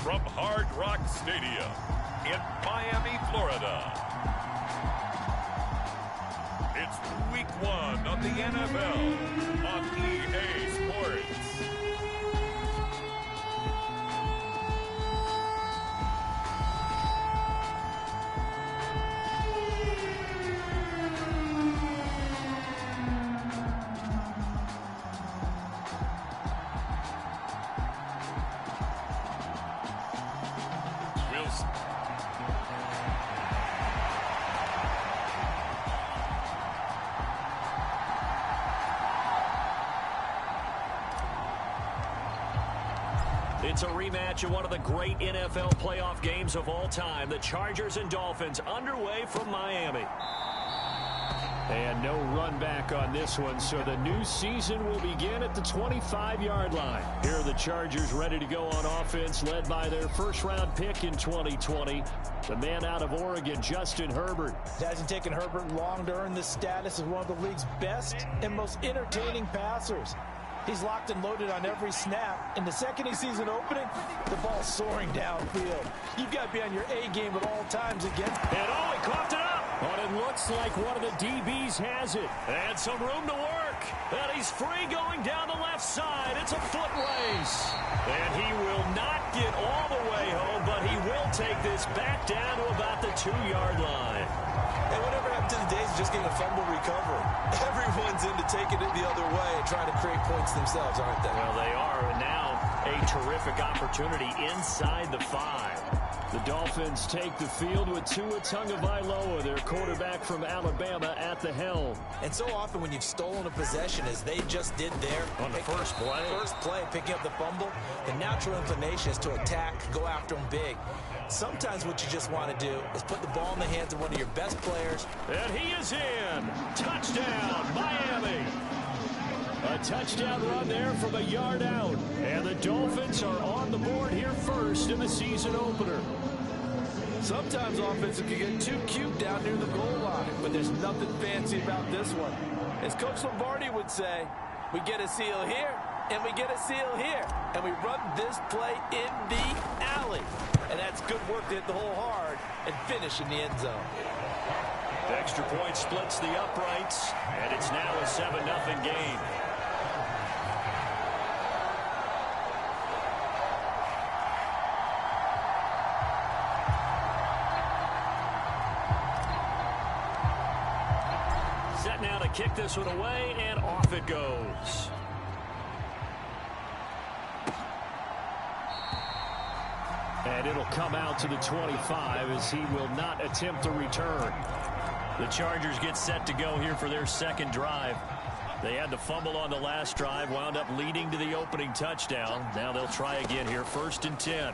from Hard Rock Stadium in Miami, Florida. It's week 1 of the NFL on EA Sports. It's a rematch of one of the great NFL playoff games of all time. The Chargers and Dolphins underway from Miami. And no run back on this one, so the new season will begin at the 25-yard line. Here are the Chargers ready to go on offense, led by their first-round pick in 2020, the man out of Oregon, Justin Herbert. It hasn't taken Herbert long to earn this status as one of the league's best and most entertaining passers. He's locked and loaded on every snap. And the second he sees an opening, the ball's soaring downfield. You've got to be on your A game at all times again. And he coughed it up. But it looks like one of the DBs has it. And some room to work. And he's free going down the left side. It's a foot race. And he will not get all the way home, but he will take this back down to about the 2-yard line. And whatever happened to the days of just getting a fumble recovery? Everyone's into taking it the other way and trying to create points themselves, aren't they? Well, they are. And now a terrific opportunity inside the 5. The Dolphins take the field with Tua Tagovailoa, their quarterback from Alabama, at the helm. And so often when you've stolen a possession, as they just did there, on the first play, picking up the fumble, the natural inclination is to attack, go after them big. Sometimes what you just want to do is put the ball in the hands of one of your best players. And he is in. Touchdown, Miami. A touchdown run there from a yard out. And the Dolphins are on the board here first in the season opener. Sometimes offenses can get too cute down near the goal line, but there's nothing fancy about this one. As Coach Lombardi would say, we get a seal here, and we get a seal here, and we run this play in the alley. And that's good work to hit the hole hard and finish in the end zone. The extra point splits the uprights, and it's now a 7-0 game. Set now to kick this one away, and off it goes. And it'll come out to the 25 as he will not attempt a return. The Chargers get set to go here for their second drive. They had the fumble on the last drive, wound up leading to the opening touchdown. Now they'll try again here, 1st and 10.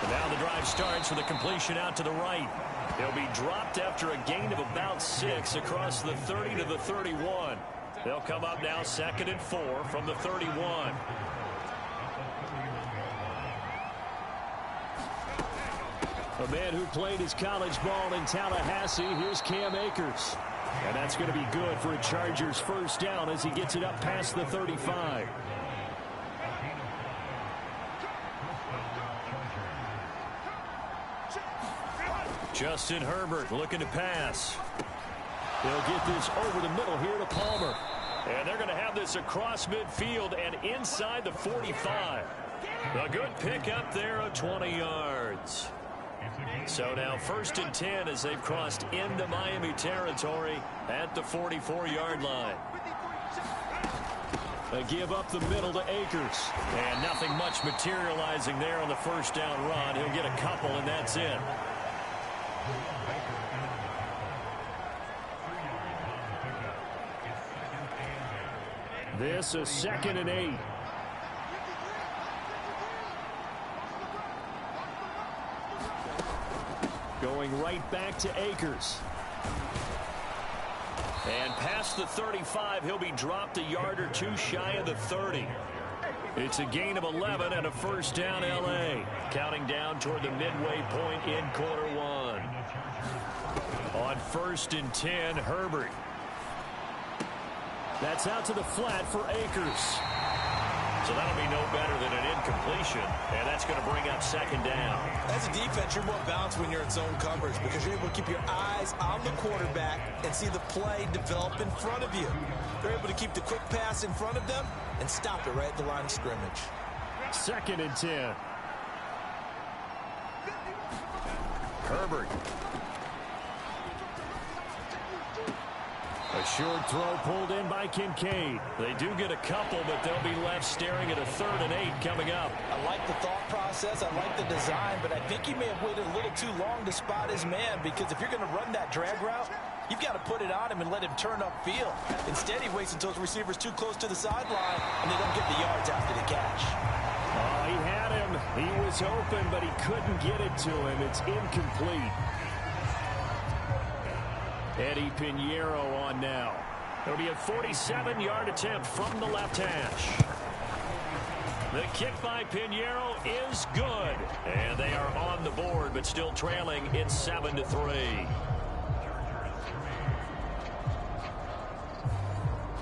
And now the drive starts with a completion out to the right. He'll be dropped after a gain of about 6 across the 30 to the 31. They'll come up now 2nd and 4 from the 31. A man who played his college ball in Tallahassee, here's Cam Akers. And that's going to be good for a Chargers first down as he gets it up past the 35. Justin Herbert looking to pass. They'll get this over the middle here to Palmer. And they're going to have this across midfield and inside the 45. A good pickup there of 20 yards. So now 1st and 10 as they've crossed into Miami territory at the 44-yard line. They give up the middle to Akers. And nothing much materializing there on the first down run. He'll get a couple, and that's it. This is 2nd and 8. Going right back to Akers. And past the 35, he'll be dropped a yard or two shy of the 30. It's a gain of 11 and a first down L.A. Counting down toward the midway point in quarter 1. On 1st and 10, Herbert. That's out to the flat for Akers. So that'll be no better than an incompletion, and that's going to bring up second down. As a defense, you're more balanced when you're in zone coverage because you're able to keep your eyes on the quarterback and see the play develop in front of you. They're able to keep the quick pass in front of them and stop it right at the line of scrimmage. 2nd and 10. Herbert. A short throw pulled in by Kincaid. They do get a couple, but they'll be left staring at a 3rd and 8 coming up. I like the thought process. I like the design, but I think he may have waited a little too long to spot his man because if you're going to run that drag route, you've got to put it on him and let him turn upfield. Instead, he waits until his receiver's too close to the sideline, and they don't get the yards after the catch. Oh, he had him. He was open, but he couldn't get it to him. It's incomplete. Eddie Pinheiro on now. It'll be a 47-yard attempt from the left hash. The kick by Pinheiro is good. And they are on the board, but still trailing. It's 7-3.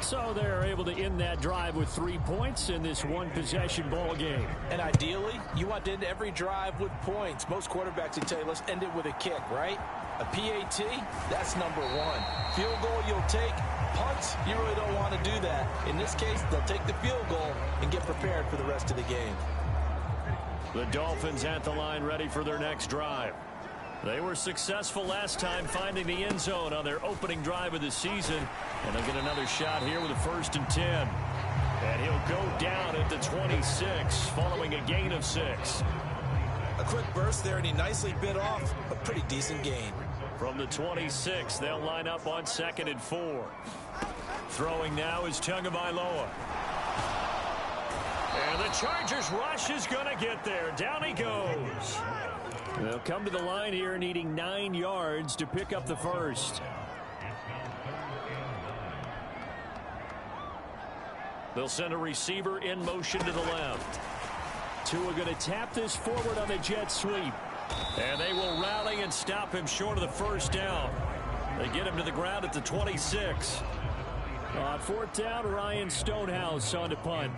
So they're able to end that drive with 3 points in this one-possession ball game. And ideally, you want to end every drive with points. Most quarterbacks would tell you, let's end it with a kick, right? A PAT, that's number 1. Field goal, you'll take. Punts, you really don't want to do that. In this case, they'll take the field goal and get prepared for the rest of the game. The Dolphins at the line ready for their next drive. They were successful last time finding the end zone on their opening drive of the season. And they'll get another shot here with a 1st and 10. And he'll go down at the 26 following a gain of 6. A quick burst there, and he nicely bit off a pretty decent gain. From the 26, they'll line up on 2nd and 4. Throwing now is Tagovailoa. And the Chargers rush is going to get there. Down he goes. They'll come to the line here needing 9 yards to pick up the 1st. They'll send a receiver in motion to the left. Tua going to tap this forward on the jet sweep. And they will rally and stop him short of the 1st down. They get him to the ground at the 26. On 4th down, Ryan Stonehouse on to punt.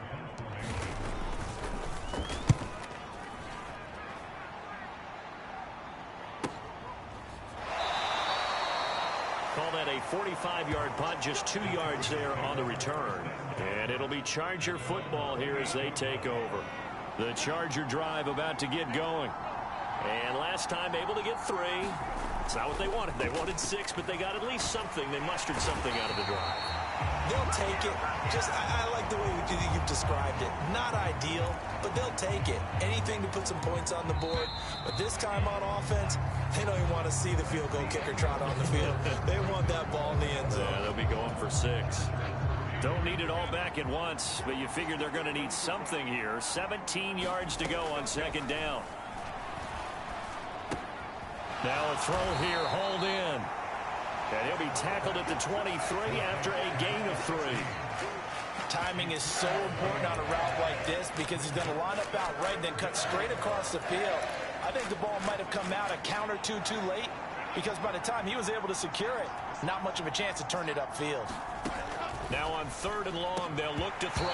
Call that a 45-yard punt, just 2 yards there on the return. And it'll be Charger football here as they take over. The Charger drive about to get going. And last time able to get 3. It's not what they wanted. They wanted 6, but they got at least something. They mustered something out of the drive. They'll take it. I like the way you've described it. Not ideal, but they'll take it. Anything to put some points on the board. But this time on offense, they don't even want to see the field goal kicker trot on the field. They want that ball in the end zone. Yeah, they'll be going for 6. Don't need it all back at once, but you figure they're going to need something here. 17 yards to go on 2nd down. Now a throw here, hauled in. And he'll be tackled at the 23 after a gain of 3. Timing is so important on a route like this because he's going to line up out right and then cut straight across the field. I think the ball might have come out a count or two too late because by the time he was able to secure it, not much of a chance to turn it upfield. Now on 3rd and long, they'll look to throw.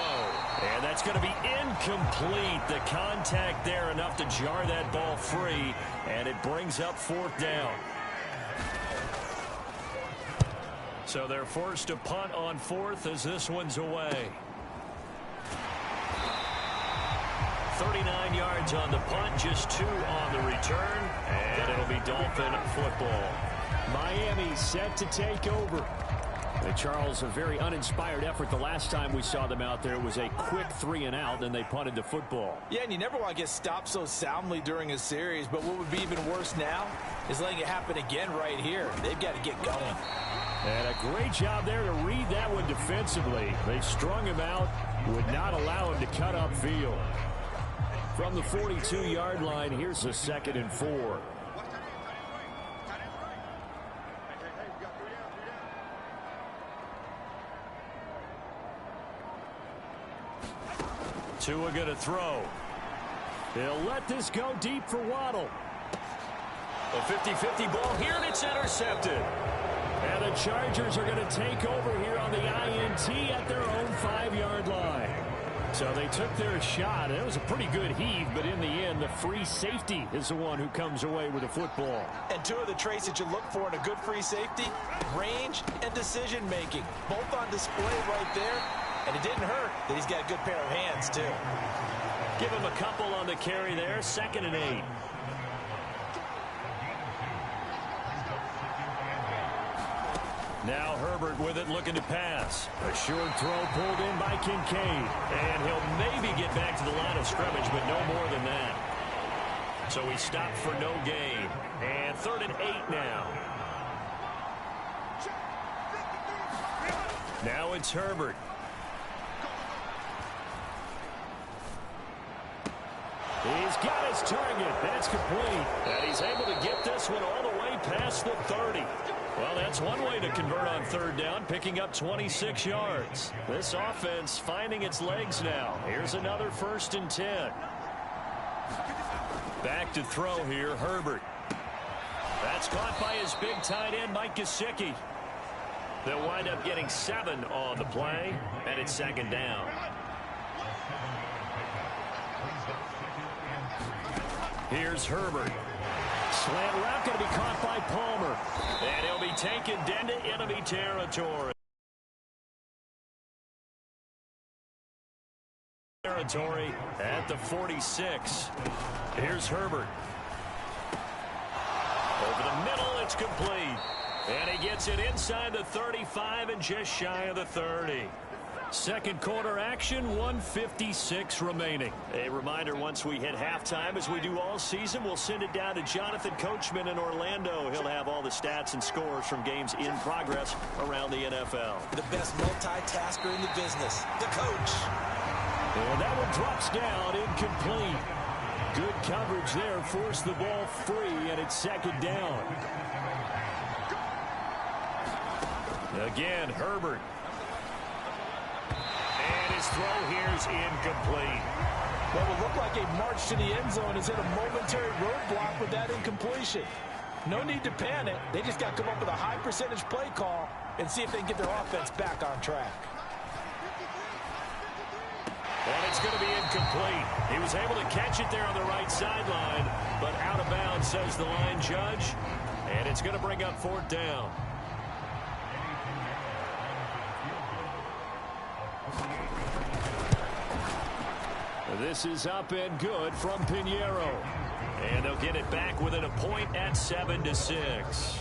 And that's going to be incomplete. The contact there enough to jar that ball free. And it brings up 4th down. So they're forced to punt on 4th as this one's away. 39 yards on the punt, just 2 on the return. And it'll be Dolphin football. Miami set to take over. Charles, a very uninspired effort the last time we saw them out there. It was a quick 3 and out, and they punted the football. Yeah, and you never want to get stopped so soundly during a series, but what would be even worse now is letting it happen again right here. They've got to get going. And a great job there to read that one defensively. They strung him out, would not allow him to cut upfield. From the 42-yard line, here's a 2nd and 4. Tua going to throw. They'll let this go deep for Waddle. A 50-50 ball here, and it's intercepted. And the Chargers are going to take over here on the INT at their own 5-yard line. So they took their shot. It was a pretty good heave, but in the end, the free safety is the one who comes away with the football. And two of the traits that you look for in a good free safety, range and decision-making. Both on display right there. And it didn't hurt that he's got a good pair of hands, too. Give him a couple on the carry there. 2nd and 8. Now Herbert with it, looking to pass. A short throw pulled in by Kincaid. And he'll maybe get back to the line of scrimmage, but no more than that. So he stopped for no gain. And 3rd and 8 now. Now it's Herbert. He's got his target. That's complete. And he's able to get this one all the way past the 30. Well, that's one way to convert on 3rd down, picking up 26 yards. This offense finding its legs now. Here's another 1st and 10. Back to throw here, Herbert. That's caught by his big tight end, Mike Gesicki. They'll wind up getting 7 on the play, and it's 2nd down. Here's Herbert. Slant route going to be caught by Palmer. And he'll be taken into enemy territory. At the 46. Here's Herbert. Over the middle, it's complete. And he gets it inside the 35 and just shy of the 30. Second quarter action, 1:56 remaining. A reminder, once we hit halftime, as we do all season, we'll send it down to Jonathan Coachman in Orlando. He'll have all the stats and scores from games in progress around the NFL. The best multitasker in the business, the coach. And that one drops down, incomplete. Good coverage there, forced the ball free, and it's 2nd down. Again, Herbert. And his throw here is incomplete. What would look like a march to the end zone is hit a momentary roadblock with that incompletion. No need to panic. They just got to come up with a high percentage play call and see if they can get their offense back on track. And it's going to be incomplete. He was able to catch it there on the right sideline, but out of bounds, says the line judge. And it's going to bring up 4th down. This is up and good from Pinheiro. And they'll get it back within a point at 7-6.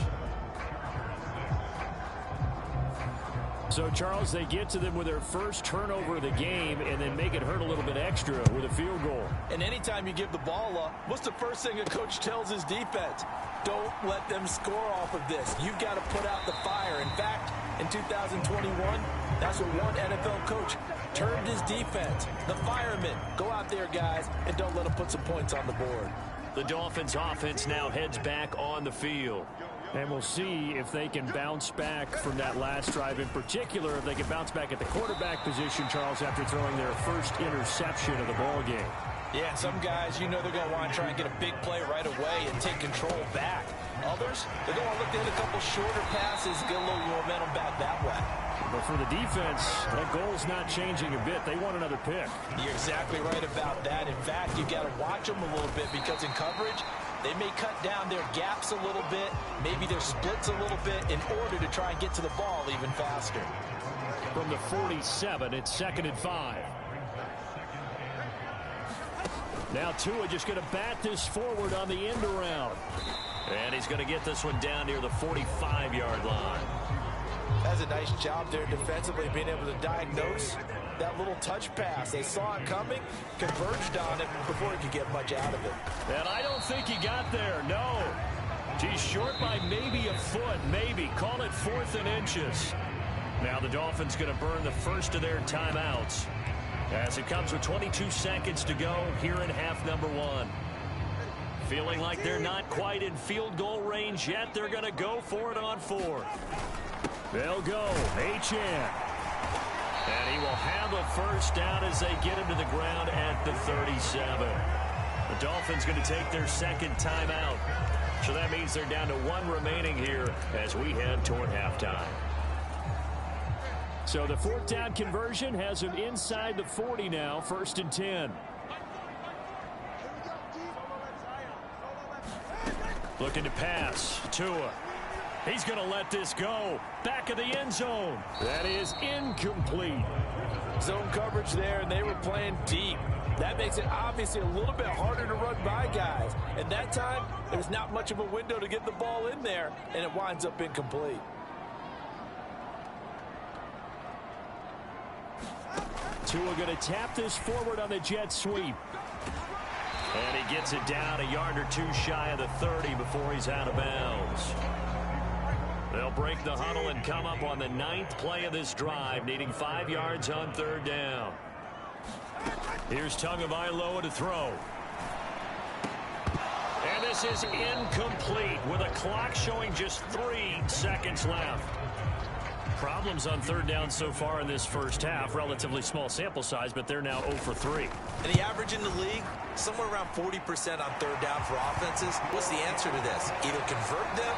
So, Charles, they get to them with their first turnover of the game and then make it hurt a little bit extra with a field goal. And anytime you give the ball up, what's the first thing a coach tells his defense? Don't let them score off of this. You've got to put out the fire. In fact, in 2021, that's what one NFL coach termed his defense. The firemen. Go out there, guys, and don't let them put some points on the board. The Dolphins' offense now heads back on the field. And we'll see if they can bounce back from that last drive. In particular, if they can bounce back at the quarterback position, Charles, after throwing their first interception of the ball game. Yeah, some guys, you know they're going to want to try and get a big play right away and take control back. Others, they're going to look to hit a couple shorter passes, get a little momentum back that way. But for the defense, that goal's not changing a bit. They want another pick. You're exactly right about that. In fact, you've got to watch them a little bit because in coverage, they may cut down their gaps a little bit, maybe their splits a little bit in order to try and get to the ball even faster. From the 47, it's 2nd and 5. Now Tua just going to bat this forward on the end around. And he's going to get this one down near the 45-yard line. That's a nice job there defensively, being able to diagnose that little touch pass. They saw it coming, converged on it before he could get much out of it. And I don't think he got there, no. He's short by maybe a foot, maybe. Call it 4th and inches. Now the Dolphins going to burn the first of their timeouts as it comes with 22 seconds to go here in half number 1. Feeling like they're not quite in field goal range yet. They're going to go for it on 4th. They'll go. Achane. And he will have a first down as they get him to the ground at the 37. The Dolphins going to take their second timeout. So that means they're down to 1 remaining here as we head toward halftime. So the fourth down conversion has him inside the 40 now, 1st and 10. Looking to pass. Tua. He's going to let this go. Back of the end zone. That is incomplete. Zone coverage there, and they were playing deep. That makes it obviously a little bit harder to run by guys. And that time, there's not much of a window to get the ball in there, and it winds up incomplete. Tua going to tap this forward on the jet sweep. And he gets it down a yard or two shy of the 30 before he's out of bounds. They'll break the huddle and come up on the 9th play of this drive, needing 5 yards on 3rd down. Here's Tagovailoa to throw. And this is incomplete with a clock showing just 3 seconds left. Problems on 3rd down so far in this first half. Relatively small sample size, but they're now 0 for 3. And the average in the league, somewhere around 40% on 3rd down for offenses. What's the answer to this? Either convert them